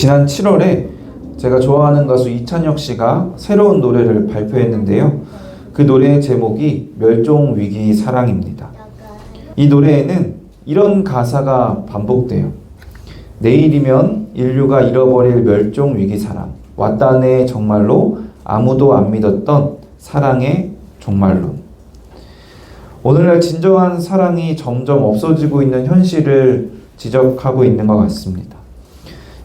지난 7월에 제가 좋아하는 가수 이찬혁 씨가 새로운 노래를 발표했는데요. 그 노래의 제목이 멸종위기 사랑입니다. 이 노래에는 이런 가사가 반복돼요. 내일이면 인류가 잃어버릴 멸종위기 사랑. 왔다네 정말로 아무도 안 믿었던 사랑의 종말론. 오늘날 진정한 사랑이 점점 없어지고 있는 현실을 지적하고 있는 것 같습니다.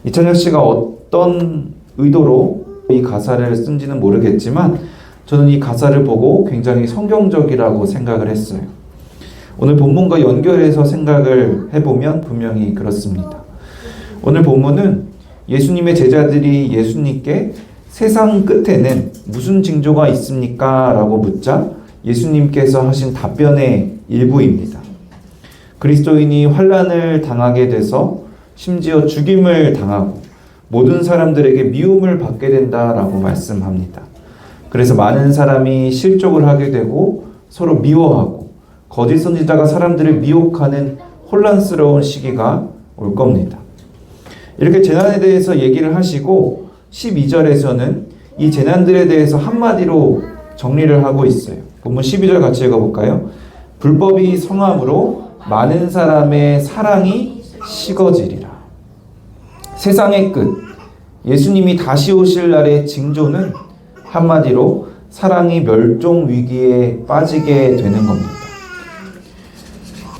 이찬혁 씨가 어떤 의도로 이 가사를 쓴지는 모르겠지만 저는 이 가사를 보고 굉장히 성경적이라고 생각을 했어요. 오늘 본문과 연결해서 생각을 해보면 분명히 그렇습니다. 오늘 본문은 예수님의 제자들이 예수님께 세상 끝에는 무슨 징조가 있습니까? 라고 묻자 예수님께서 하신 답변의 일부입니다. 그리스도인이 환난을 당하게 돼서 심지어 죽임을 당하고 모든 사람들에게 미움을 받게 된다라고 말씀합니다. 그래서 많은 사람이 실족을 하게 되고 서로 미워하고 거짓 선지자가 사람들을 미혹하는 혼란스러운 시기가 올 겁니다. 이렇게 재난에 대해서 얘기를 하시고 12절에서는 이 재난들에 대해서 한마디로 정리를 하고 있어요. 본문 12절 같이 읽어볼까요? 불법이 성함으로 많은 사람의 사랑이 식어지리라. 세상의 끝, 예수님이 다시 오실 날의 징조는 한마디로 사랑이 멸종 위기에 빠지게 되는 겁니다.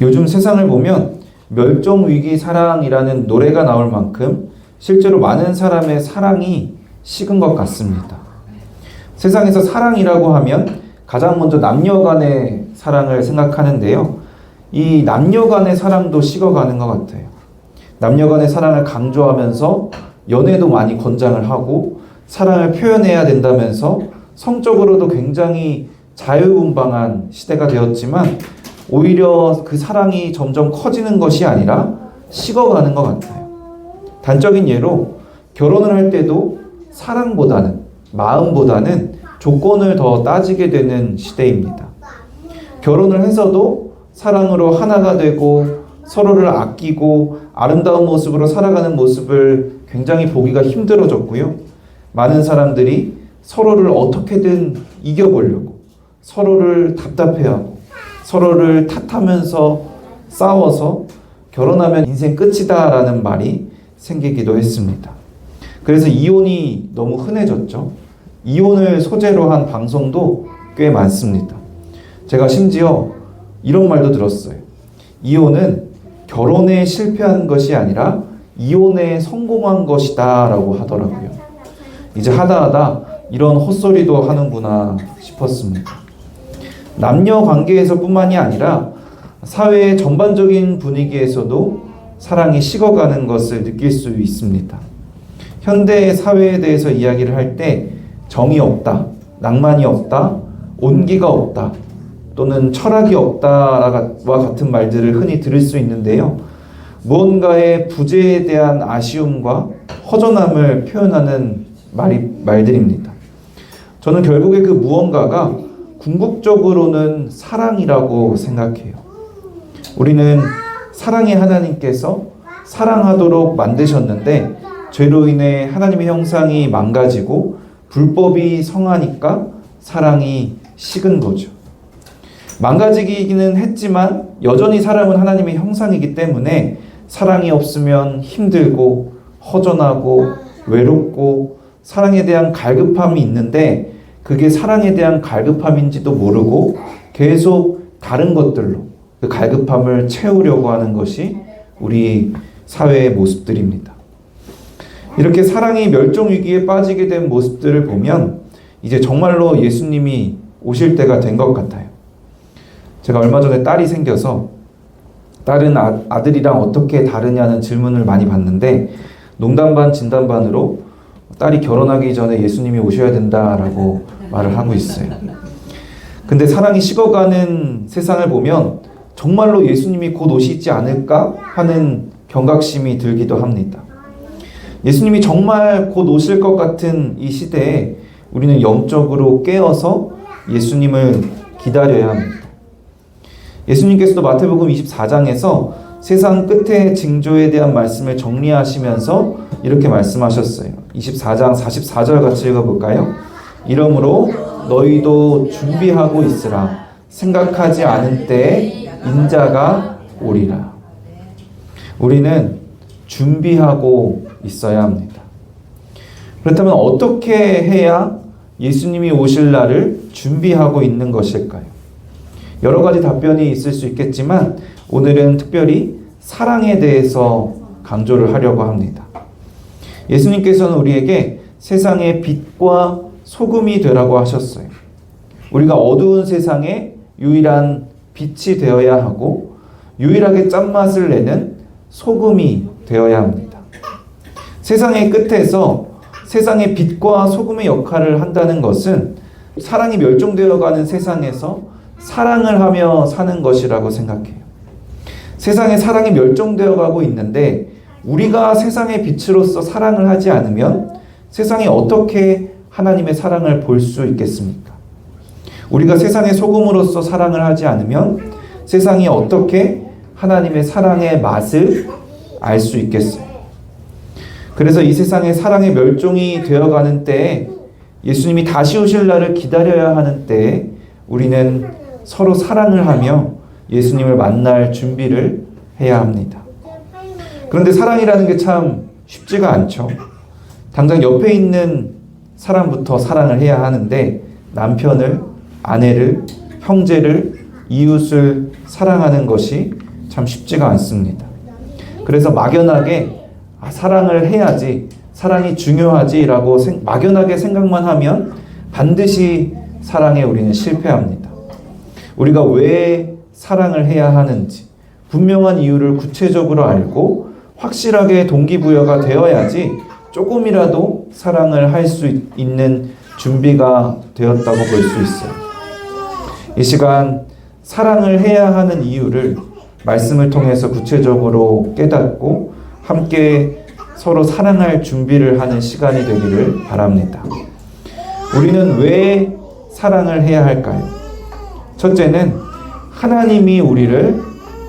요즘 세상을 보면 멸종 위기 사랑이라는 노래가 나올 만큼 실제로 많은 사람의 사랑이 식은 것 같습니다. 세상에서 사랑이라고 하면 가장 먼저 남녀 간의 사랑을 생각하는데요. 이 남녀 간의 사랑도 식어가는 것 같아요. 남녀 간의 사랑을 강조하면서 연애도 많이 권장을 하고 사랑을 표현해야 된다면서 성적으로도 굉장히 자유분방한 시대가 되었지만 오히려 그 사랑이 점점 커지는 것이 아니라 식어가는 것 같아요. 단적인 예로 결혼을 할 때도 사랑보다는 마음보다는 조건을 더 따지게 되는 시대입니다. 결혼을 해서도 사랑으로 하나가 되고 서로를 아끼고 아름다운 모습으로 살아가는 모습을 굉장히 보기가 힘들어졌고요. 많은 사람들이 서로를 어떻게든 이겨보려고 서로를 답답해하고 서로를 탓하면서 싸워서 결혼하면 인생 끝이다라는 말이 생기기도 했습니다. 그래서 이혼이 너무 흔해졌죠. 이혼을 소재로 한 방송도 꽤 많습니다. 제가 심지어 이런 말도 들었어요. 이혼은 결혼에 실패한 것이 아니라 이혼에 성공한 것이다 라고 하더라고요. 이제 하다 이런 헛소리도 하는구나 싶었습니다. 남녀 관계에서 뿐만이 아니라 사회의 전반적인 분위기에서도 사랑이 식어가는 것을 느낄 수 있습니다. 현대 사회에 대해서 이야기를 할 때 정이 없다, 낭만이 없다, 온기가 없다, 또는 철학이 없다와 같은 말들을 흔히 들을 수 있는데요. 무언가의 부재에 대한 아쉬움과 허전함을 표현하는 말들입니다. 저는 결국에 그 무언가가 궁극적으로는 사랑이라고 생각해요. 우리는 사랑의 하나님께서 사랑하도록 만드셨는데 죄로 인해 하나님의 형상이 망가지고 불법이 성하니까 사랑이 식은 거죠. 망가지기는 했지만 여전히 사람은 하나님의 형상이기 때문에 사랑이 없으면 힘들고 허전하고 외롭고 사랑에 대한 갈급함이 있는데 그게 사랑에 대한 갈급함인지도 모르고 계속 다른 것들로 그 갈급함을 채우려고 하는 것이 우리 사회의 모습들입니다. 이렇게 사랑이 멸종위기에 빠지게 된 모습들을 보면 이제 정말로 예수님이 오실 때가 된 것 같아요. 제가 얼마 전에 딸이 생겨서 딸은 아들이랑 어떻게 다르냐는 질문을 많이 받는데 농담 반 진담 반으로 딸이 결혼하기 전에 예수님이 오셔야 된다라고 말을 하고 있어요. 근데 사랑이 식어가는 세상을 보면 정말로 예수님이 곧 오시지 않을까 하는 경각심이 들기도 합니다. 예수님이 정말 곧 오실 것 같은 이 시대에 우리는 영적으로 깨어서 예수님을 기다려야 합니다. 예수님께서도 마태복음 24장에서 세상 끝의 징조에 대한 말씀을 정리하시면서 이렇게 말씀하셨어요. 24장 44절 같이 읽어볼까요? 이러므로 너희도 준비하고 있으라. 생각하지 않은 때에 인자가 오리라. 우리는 준비하고 있어야 합니다. 그렇다면 어떻게 해야 예수님이 오실 날을 준비하고 있는 것일까요? 여러 가지 답변이 있을 수 있겠지만 오늘은 특별히 사랑에 대해서 강조를 하려고 합니다. 예수님께서는 우리에게 세상의 빛과 소금이 되라고 하셨어요. 우리가 어두운 세상에 유일한 빛이 되어야 하고 유일하게 짠맛을 내는 소금이 되어야 합니다. 세상의 끝에서 세상의 빛과 소금의 역할을 한다는 것은 사랑이 멸종되어가는 세상에서 사랑을 하며 사는 것이라고 생각해요. 세상에 사랑이 멸종되어가고 있는데 우리가 세상의 빛으로서 사랑을 하지 않으면 세상이 어떻게 하나님의 사랑을 볼 수 있겠습니까? 우리가 세상의 소금으로서 사랑을 하지 않으면 세상이 어떻게 하나님의 사랑의 맛을 알 수 있겠어요? 그래서 이 세상의 사랑의 멸종이 되어가는 때에 예수님이 다시 오실 날을 기다려야 하는 때에 우리는 서로 사랑을 하며 예수님을 만날 준비를 해야 합니다. 그런데 사랑이라는 게 참 쉽지가 않죠. 당장 옆에 있는 사람부터 사랑을 해야 하는데 남편을, 아내를, 형제를, 이웃을 사랑하는 것이 참 쉽지가 않습니다. 그래서 막연하게 사랑을 해야지, 사랑이 중요하지라고 막연하게 생각만 하면 반드시 사랑에 우리는 실패합니다. 우리가 왜 사랑을 해야 하는지 분명한 이유를 구체적으로 알고 확실하게 동기부여가 되어야지 조금이라도 사랑을 할 수 있는 준비가 되었다고 볼 수 있어요. 이 시간 사랑을 해야 하는 이유를 말씀을 통해서 구체적으로 깨닫고 함께 서로 사랑할 준비를 하는 시간이 되기를 바랍니다. 우리는 왜 사랑을 해야 할까요? 첫째는 하나님이 우리를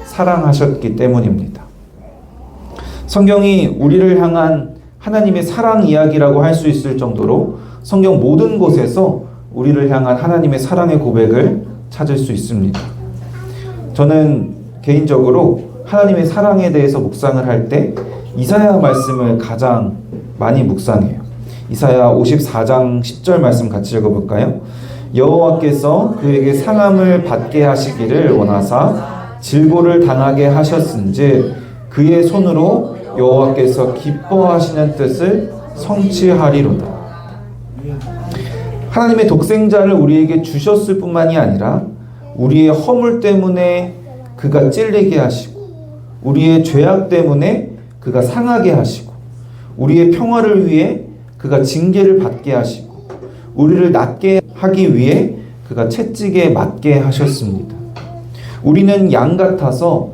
사랑하셨기 때문입니다. 성경이 우리를 향한 하나님의 사랑 이야기라고 할 수 있을 정도로 성경 모든 곳에서 우리를 향한 하나님의 사랑의 고백을 찾을 수 있습니다. 저는 개인적으로 하나님의 사랑에 대해서 묵상을 할 때 이사야 말씀을 가장 많이 묵상해요. 이사야 54장 10절 말씀 같이 읽어볼까요? 여호와께서 그에게 상함을 받게 하시기를 원하사 질고를 당하게 하셨은즉 그의 손으로 여호와께서 기뻐하시는 뜻을 성취하리로다. 하나님의 독생자를 우리에게 주셨을 뿐만이 아니라 우리의 허물 때문에 그가 찔리게 하시고 우리의 죄악 때문에 그가 상하게 하시고 우리의 평화를 위해 그가 징계를 받게 하시고 우리를 낫게 하기 위해 그가 채찍에 맞게 하셨습니다. 우리는 양 같아서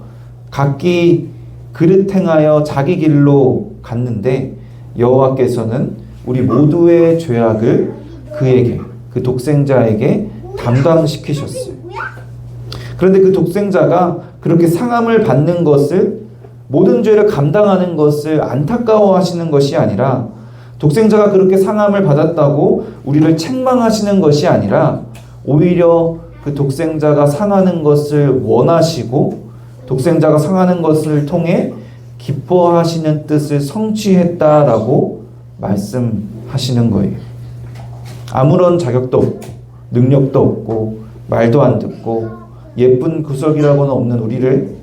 각기 그릇 행하여 자기 길로 갔는데 여호와께서는 우리 모두의 죄악을 그에게, 그 독생자에게 담당시키셨어요. 그런데 그 독생자가 그렇게 상함을 받는 것을, 모든 죄를 감당하는 것을 안타까워하시는 것이 아니라 독생자가 그렇게 상함을 받았다고 우리를 책망하시는 것이 아니라 오히려 그 독생자가 상하는 것을 원하시고 독생자가 상하는 것을 통해 기뻐하시는 뜻을 성취했다라고 말씀하시는 거예요. 아무런 자격도 없고 능력도 없고 말도 안 듣고 예쁜 구석이라고는 없는 우리를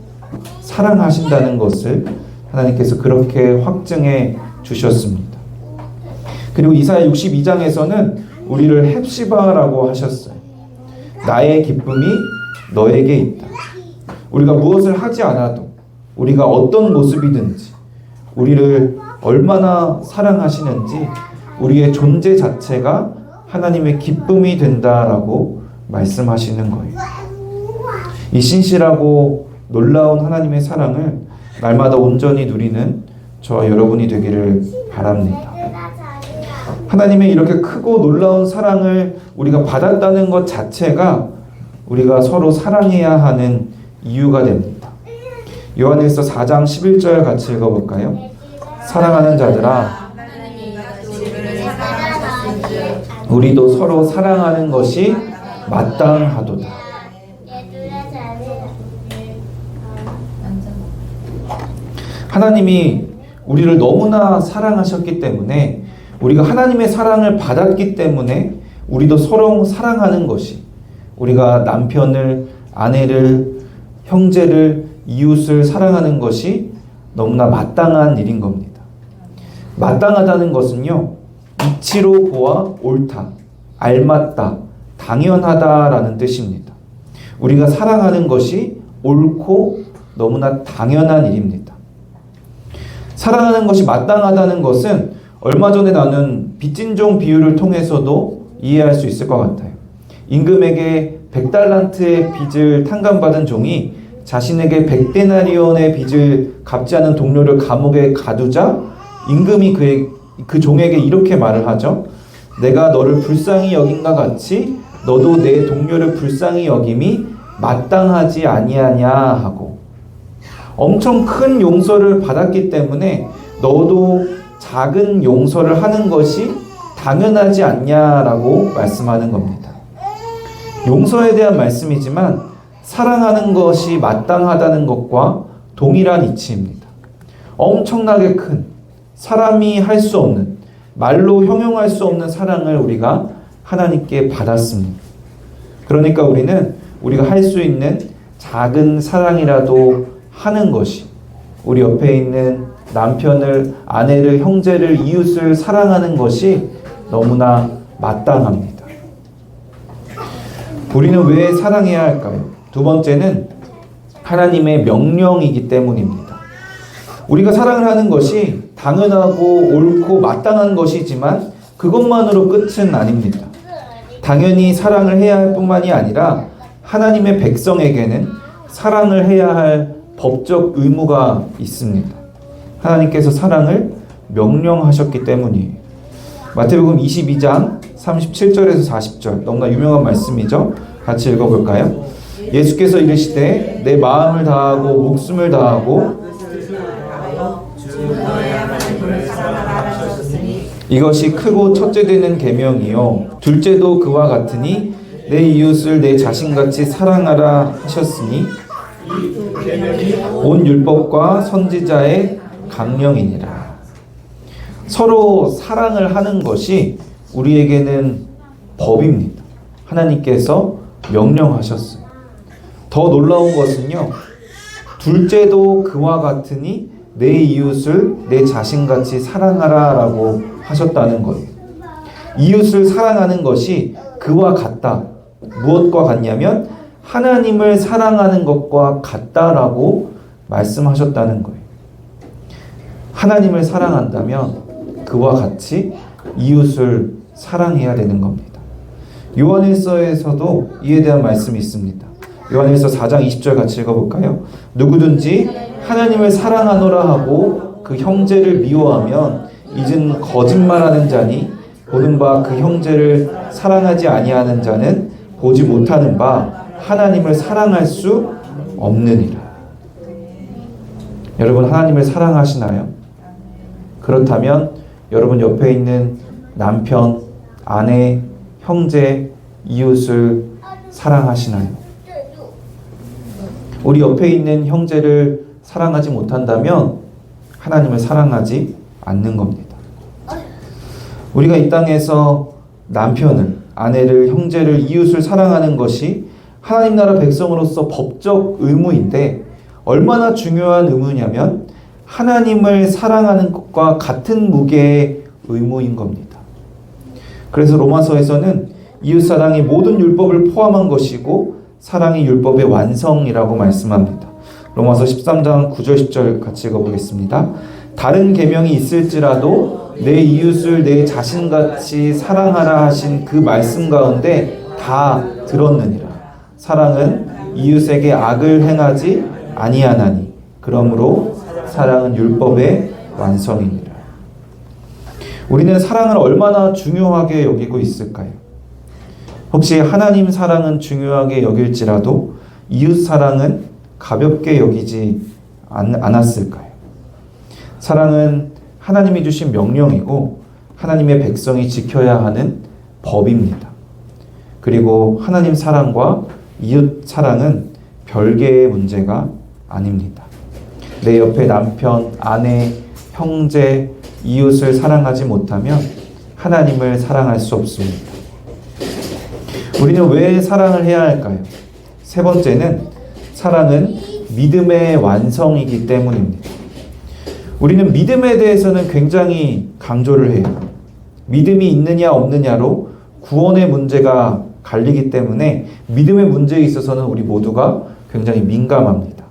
사랑하신다는 것을 하나님께서 그렇게 확증해 주셨습니다. 그리고 이사야 62장에서는 우리를 헵시바라고 하셨어요. 나의 기쁨이 너에게 있다. 우리가 무엇을 하지 않아도 우리가 어떤 모습이든지 우리를 얼마나 사랑하시는지 우리의 존재 자체가 하나님의 기쁨이 된다라고 말씀하시는 거예요. 이 신실하고 놀라운 하나님의 사랑을 날마다 온전히 누리는 저와 여러분이 되기를 바랍니다. 하나님의 이렇게 크고 놀라운 사랑을 우리가 받았다는 것 자체가 우리가 서로 사랑해야 하는 이유가 됩니다. 요한일서 4장 11절 같이 읽어볼까요? 사랑하는 자들아, 우리도 서로 사랑하는 것이 마땅하도다. 하나님이 우리를 너무나 사랑하셨기 때문에, 우리가 하나님의 사랑을 받았기 때문에 우리도 서로 사랑하는 것이, 우리가 남편을, 아내를, 형제를, 이웃을 사랑하는 것이 너무나 마땅한 일인 겁니다. 마땅하다는 것은요, 이치로 보아 옳다, 알맞다, 당연하다라는 뜻입니다. 우리가 사랑하는 것이 옳고 너무나 당연한 일입니다. 사랑하는 것이 마땅하다는 것은 얼마 전에 나눈 빚진 종 비유를 통해서도 이해할 수 있을 것 같아요. 임금에게 100달란트의 빚을 탕감받은 종이 자신에게 100데나리온의 빚을 갚지 않은 동료를 감옥에 가두자 임금이 그 종에게 이렇게 말을 하죠. 내가 너를 불쌍히 여긴과 같이 너도 내 동료를 불쌍히 여김이 마땅하지 아니하냐 하고, 엄청 큰 용서를 받았기 때문에 너도 작은 용서를 하는 것이 당연하지 않냐라고 말씀하는 겁니다. 용서에 대한 말씀이지만 사랑하는 것이 마땅하다는 것과 동일한 이치입니다. 엄청나게 큰, 사람이 할 수 없는, 말로 형용할 수 없는 사랑을 우리가 하나님께 받았습니다. 그러니까 우리가 할 수 있는 작은 사랑이라도 하는 것이, 우리 옆에 있는 남편을, 아내를, 형제를, 이웃을 사랑하는 것이 너무나 마땅합니다. 우리는 왜 사랑해야 할까요? 두 번째는 하나님의 명령이기 때문입니다. 우리가 사랑을 하는 것이 당연하고 옳고 마땅한 것이지만 그것만으로 끝은 아닙니다. 당연히 사랑을 해야 할 뿐만이 아니라 하나님의 백성에게는 사랑을 해야 할 법적 의무가 있습니다. 하나님께서 사랑을 명령하셨기 때문이에요. 마태복음 22장 37절에서 40절, 너무나 유명한 말씀이죠. 같이 읽어볼까요? 예수께서 이르시되 내 마음을 다하고 목숨을 다하고 이것이 크고 첫째 되는 계명이요 둘째도 그와 같으니 내 이웃을 내 자신같이 사랑하라 하셨으니 온 율법과 선지자의 강령이니라. 서로 사랑을 하는 것이 우리에게는 법입니다. 하나님께서 명령하셨어요. 더 놀라운 것은요, 둘째도 그와 같으니 내 이웃을 내 자신같이 사랑하라 라고 하셨다는 거예요. 이웃을 사랑하는 것이 그와 같다. 무엇과 같냐면 하나님을 사랑하는 것과 같다라고 말씀하셨다는 거예요. 하나님을 사랑한다면 그와 같이 이웃을 사랑해야 되는 겁니다. 요한일서에서도 이에 대한 말씀이 있습니다. 요한일서 4장 20절 같이 읽어볼까요? 누구든지 하나님을 사랑하노라 하고 그 형제를 미워하면 이는 거짓말하는 자니 보는 바 그 형제를 사랑하지 아니하는 자는 보지 못하는 바 하나님을 사랑할 수 없느니라. 여러분, 하나님을 사랑하시나요? 그렇다면 여러분 옆에 있는 남편, 아내, 형제, 이웃을 사랑하시나요? 우리 옆에 있는 형제를 사랑하지 못한다면 하나님을 사랑하지 않는 겁니다. 우리가 이 땅에서 남편을, 아내를, 형제를, 이웃을 사랑하는 것이 하나님 나라 백성으로서 법적 의무인데 얼마나 중요한 의무냐면 하나님을 사랑하는 것과 같은 무게의 의무인 겁니다. 그래서 로마서에서는 이웃사랑이 모든 율법을 포함한 것이고 사랑이 율법의 완성이라고 말씀합니다. 로마서 13장 9절 10절 같이 읽어보겠습니다. 다른 계명이 있을지라도 내 이웃을 내 자신같이 사랑하라 하신 그 말씀 가운데 다 들었느니라. 사랑은 이웃에게 악을 행하지 아니하나니 그러므로 사랑은 율법의 완성이니라. 우리는 사랑을 얼마나 중요하게 여기고 있을까요? 혹시 하나님 사랑은 중요하게 여길지라도 이웃 사랑은 가볍게 여기지 않았을까요? 사랑은 하나님이 주신 명령이고 하나님의 백성이 지켜야 하는 법입니다. 그리고 하나님 사랑과 이웃 사랑은 별개의 문제가 아닙니다. 내 옆에 남편, 아내, 형제, 이웃을 사랑하지 못하면 하나님을 사랑할 수 없습니다. 우리는 왜 사랑을 해야 할까요? 세 번째는 사랑은 믿음의 완성이기 때문입니다. 우리는 믿음에 대해서는 굉장히 강조를 해요. 믿음이 있느냐 없느냐로 구원의 문제가 갈리기 때문에 믿음의 문제에 있어서는 우리 모두가 굉장히 민감합니다.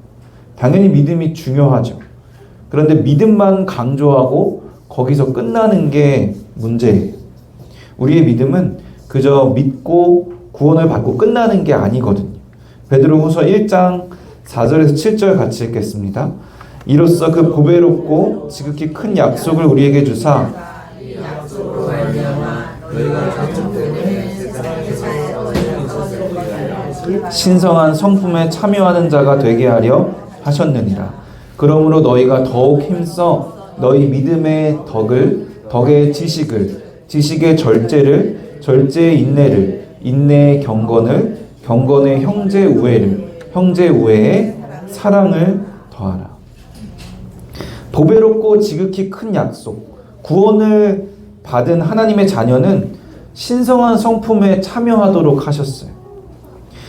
당연히 믿음이 중요하죠. 그런데 믿음만 강조하고 거기서 끝나는 게 문제예요. 우리의 믿음은 그저 믿고 구원을 받고 끝나는 게 아니거든요. 베드로후서 1장 4절에서 7절 같이 읽겠습니다. 이로써 그 보배롭고 지극히 큰 약속을 우리에게 주사 신성한 성품에 참여하는 자가 되게 하려 하셨느니라. 그러므로 너희가 더욱 힘써 너희 믿음의 덕의 지식의 절제의 인내의 경건의 형제 우애에 사랑을 더하라. 보배롭고 지극히 큰 약속, 구원을 받은 하나님의 자녀는 신성한 성품에 참여하도록 하셨어요.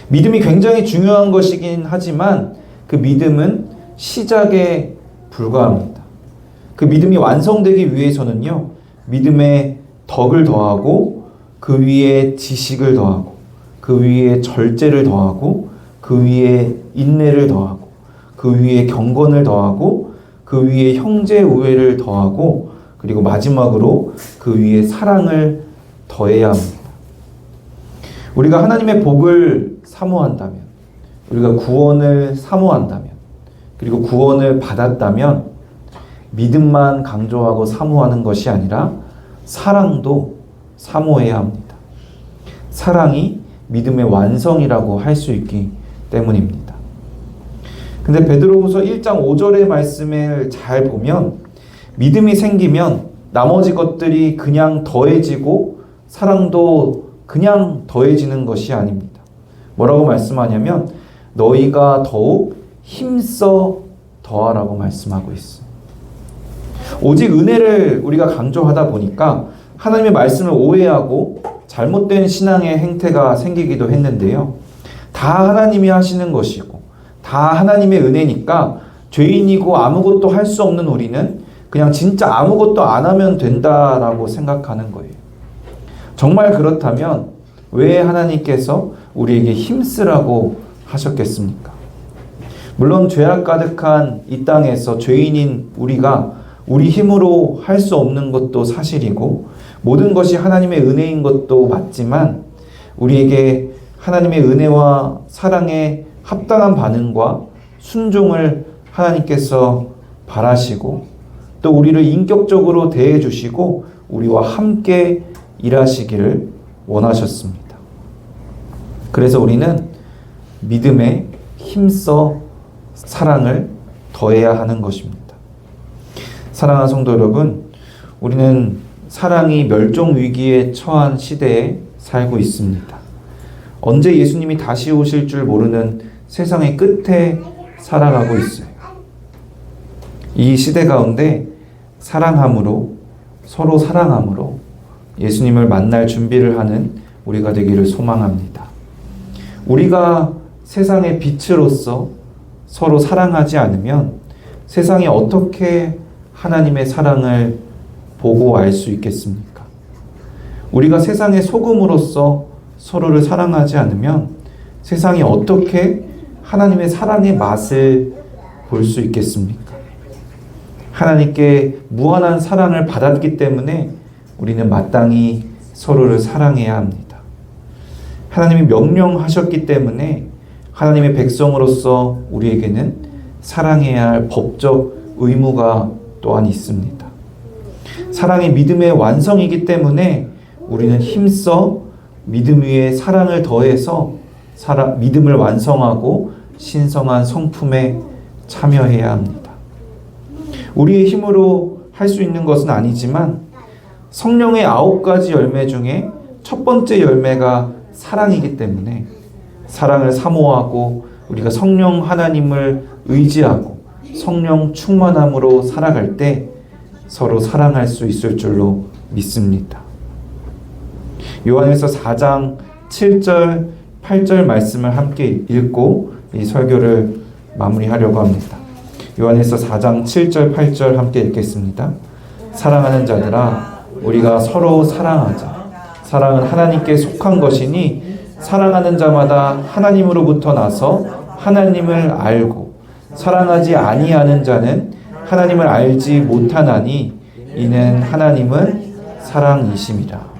믿음이 굉장히 중요한 것이긴 하지만 그 믿음은 시작에 불과합니다. 그 믿음이 완성되기 위해서는요, 믿음의 덕을 더하고 그 위에 지식을 더하고 그 위에 절제를 더하고 그 위에 인내를 더하고 그 위에 경건을 더하고 그 위에 형제 우애를 더하고 그리고 마지막으로 그 위에 사랑을 더해야 합니다. 우리가 하나님의 복을 사모한다면, 우리가 구원을 사모한다면, 그리고 구원을 받았다면 믿음만 강조하고 사모하는 것이 아니라 사랑도 사모해야 합니다. 사랑이 믿음의 완성이라고 할 수 있기 때문입니다. 근데 베드로후서 1장 5절의 말씀을 잘 보면 믿음이 생기면 나머지 것들이 그냥 더해지고 사랑도 그냥 더해지는 것이 아닙니다. 뭐라고 말씀하냐면 너희가 더욱 힘써 더하라고 말씀하고 있어요. 오직 은혜를 우리가 강조하다 보니까 하나님의 말씀을 오해하고 잘못된 신앙의 행태가 생기기도 했는데요. 다 하나님이 하시는 것이고 다 하나님의 은혜니까 죄인이고 아무것도 할 수 없는 우리는 그냥 진짜 아무것도 안 하면 된다라고 생각하는 거예요. 정말 그렇다면 왜 하나님께서 우리에게 힘쓰라고 하셨겠습니까? 물론 죄악 가득한 이 땅에서 죄인인 우리가 우리 힘으로 할 수 없는 것도 사실이고 모든 것이 하나님의 은혜인 것도 맞지만 우리에게 하나님의 은혜와 사랑에 합당한 반응과 순종을 하나님께서 바라시고 또 우리를 인격적으로 대해 주시고 우리와 함께 일하시기를 원하셨습니다. 그래서 우리는 믿음에 힘써 사랑을 더해야 하는 것입니다. 사랑하는 성도 여러분, 우리는 사랑이 멸종 위기에 처한 시대에 살고 있습니다. 언제 예수님이 다시 오실 줄 모르는 세상의 끝에 살아가고 있어요. 이 시대 가운데 사랑함으로 서로 사랑함으로 예수님을 만날 준비를 하는 우리가 되기를 소망합니다. 우리가 세상의 빛으로서 서로 사랑하지 않으면 세상이 어떻게 하나님의 사랑을 보고 알 수 있겠습니까? 우리가 세상의 소금으로서 서로를 사랑하지 않으면 세상이 어떻게 하나님의 사랑의 맛을 볼 수 있겠습니까? 하나님께 무한한 사랑을 받았기 때문에 우리는 마땅히 서로를 사랑해야 합니다. 하나님이 명령하셨기 때문에 하나님의 백성으로서 우리에게는 사랑해야 할 법적 의무가 또한 있습니다. 사랑이 믿음의 완성이기 때문에 우리는 힘써 믿음 위에 사랑을 더해서 믿음을 완성하고 신성한 성품에 참여해야 합니다. 우리의 힘으로 할 수 있는 것은 아니지만 성령의 9가지 열매 중에 첫 번째 열매가 사랑이기 때문에 사랑을 사모하고 우리가 성령 하나님을 의지하고 성령 충만함으로 살아갈 때 서로 사랑할 수 있을 줄로 믿습니다. 요한일서 4장 7절, 8절 말씀을 함께 읽고 이 설교를 마무리하려고 합니다. 요한일서 4장 7절, 8절 함께 읽겠습니다. 사랑하는 자들아, 우리가 서로 사랑하자. 사랑은 하나님께 속한 것이니 사랑하는 자마다 하나님으로부터 나서 하나님을 알고 사랑하지 아니하는 자는 하나님을 알지 못하나니 이는 하나님은 사랑이심이라.